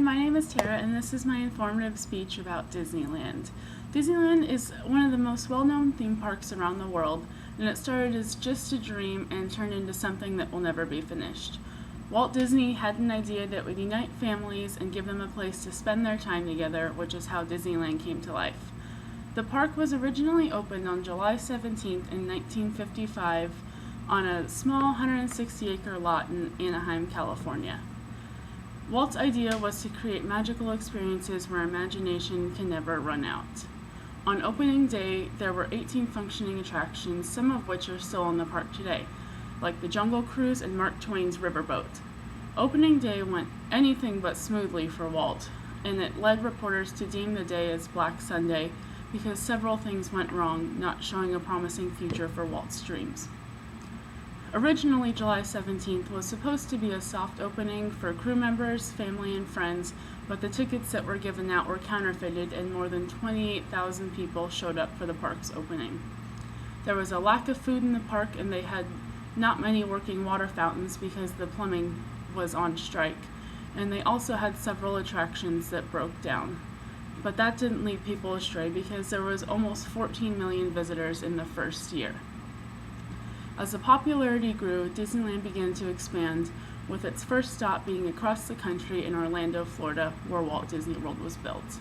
everyone, my name is Tara and this is my informative speech about Disneyland. Disneyland is one of the most well-known theme parks around the world, and it started as just a dream and turned into something that will never be finished. Walt Disney had an idea that would unite families and give them a place to spend their time together, which is how Disneyland came to life. The park was originally opened on July 17th in 1955 on a small 160-acre lot in Anaheim, California. Walt's idea was to create magical experiences where imagination can never run out. On opening day, there were 18 functioning attractions, some of which are still in the park today, like the Jungle Cruise and Mark Twain's Riverboat. Opening day went anything but smoothly for Walt, and it led reporters to deem the day as Black Sunday because several things went wrong, not showing a promising future for Walt's dreams. Originally, July 17th was supposed to be a soft opening for crew members, family, and friends, but the tickets that were given out were counterfeited and more than 28,000 people showed up for the park's opening. There was a lack of food in the park, and they had not many working water fountains because the plumbing was on strike, and they also had several attractions that broke down. But that didn't lead people astray because there was almost 14 million visitors in the first year. As the popularity grew, Disneyland began to expand, with its first stop being across the country in Orlando, Florida, where Walt Disney World was built.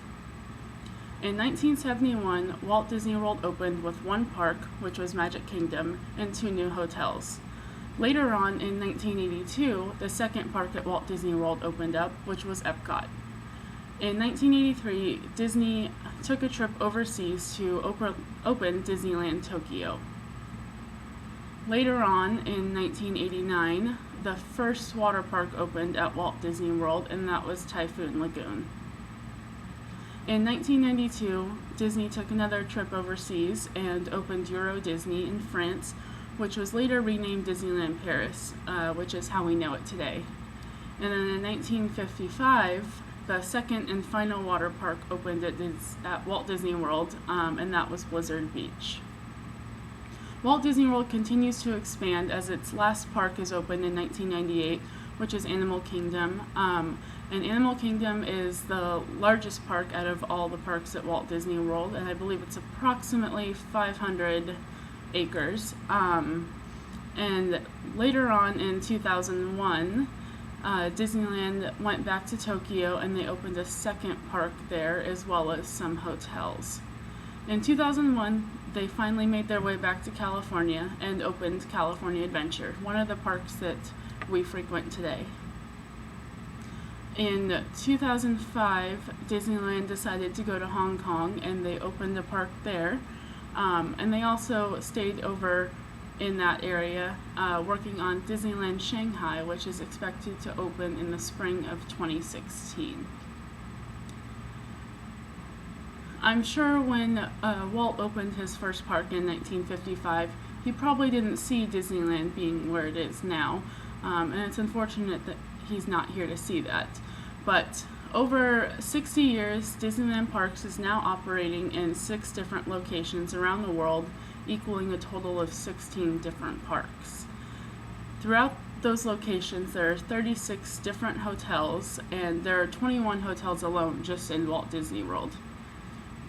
In 1971, Walt Disney World opened with one park, which was Magic Kingdom, and 2 new hotels. Later on, in 1982, the second park at Walt Disney World opened up, which was Epcot. In 1983, Disney took a trip overseas to open Disneyland Tokyo. Later on, in 1989, the first water park opened at Walt Disney World, and that was Typhoon Lagoon. In 1992, Disney took another trip overseas and opened Euro Disney in France, which was later renamed Disneyland Paris, which is how we know it today. And then in 1955, the second and final water park opened at Walt Disney World, and that was Blizzard Beach. Walt Disney World continues to expand as its last park is opened in 1998, which is Animal Kingdom. And Animal Kingdom is the largest park out of all the parks at Walt Disney World, and I believe it's approximately 500 acres. And later on in 2001, Disneyland went back to Tokyo and they opened a second park there as well as some hotels. In 2001, they finally made their way back to California and opened California Adventure, one of the parks that we frequent today. In 2005, Disneyland decided to go to Hong Kong and they opened a park there. And they also stayed over in that area working on Disneyland Shanghai, which is expected to open in the spring of 2016. I'm sure when Walt opened his first park in 1955, he probably didn't see Disneyland being where it is now, and it's unfortunate that he's not here to see that. But over 60 years, Disneyland Parks is now operating in 6 different locations around the world, equaling a total of 16 different parks. Throughout those locations, there are 36 different hotels, and there are 21 hotels alone just in Walt Disney World.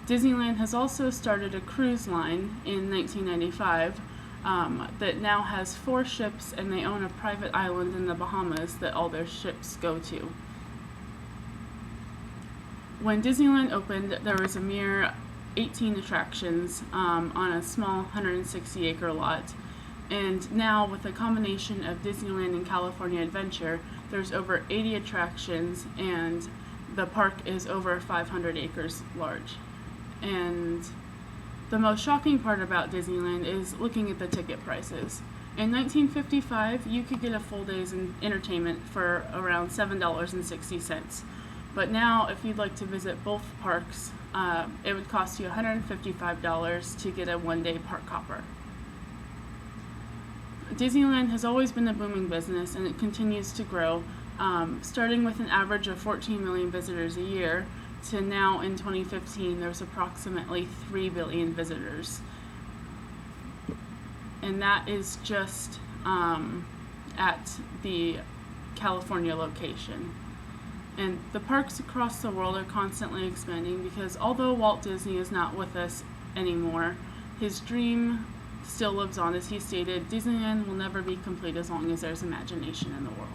Disneyland has also started a cruise line in 1995 that now has 4 ships, and they own a private island in the Bahamas that all their ships go to. When Disneyland opened, there was a mere 18 attractions on a small 160-acre lot, and now with a combination of Disneyland and California Adventure, there's over 80 attractions, and the park is over 500 acres large. And the most shocking part about Disneyland is looking at the ticket prices. In 1955, you could get a full day's entertainment for around $7.60. But now, if you'd like to visit both parks, it would cost you $155 to get a one-day park hopper. Disneyland has always been a booming business, and it continues to grow, starting with an average of 14 million visitors a year, to now in 2015 there's approximately 3 billion visitors. And that is just at the California location. And the parks across the world are constantly expanding because although Walt Disney is not with us anymore, his dream still lives on. As he stated, Disneyland will never be complete as long as there's imagination in the world.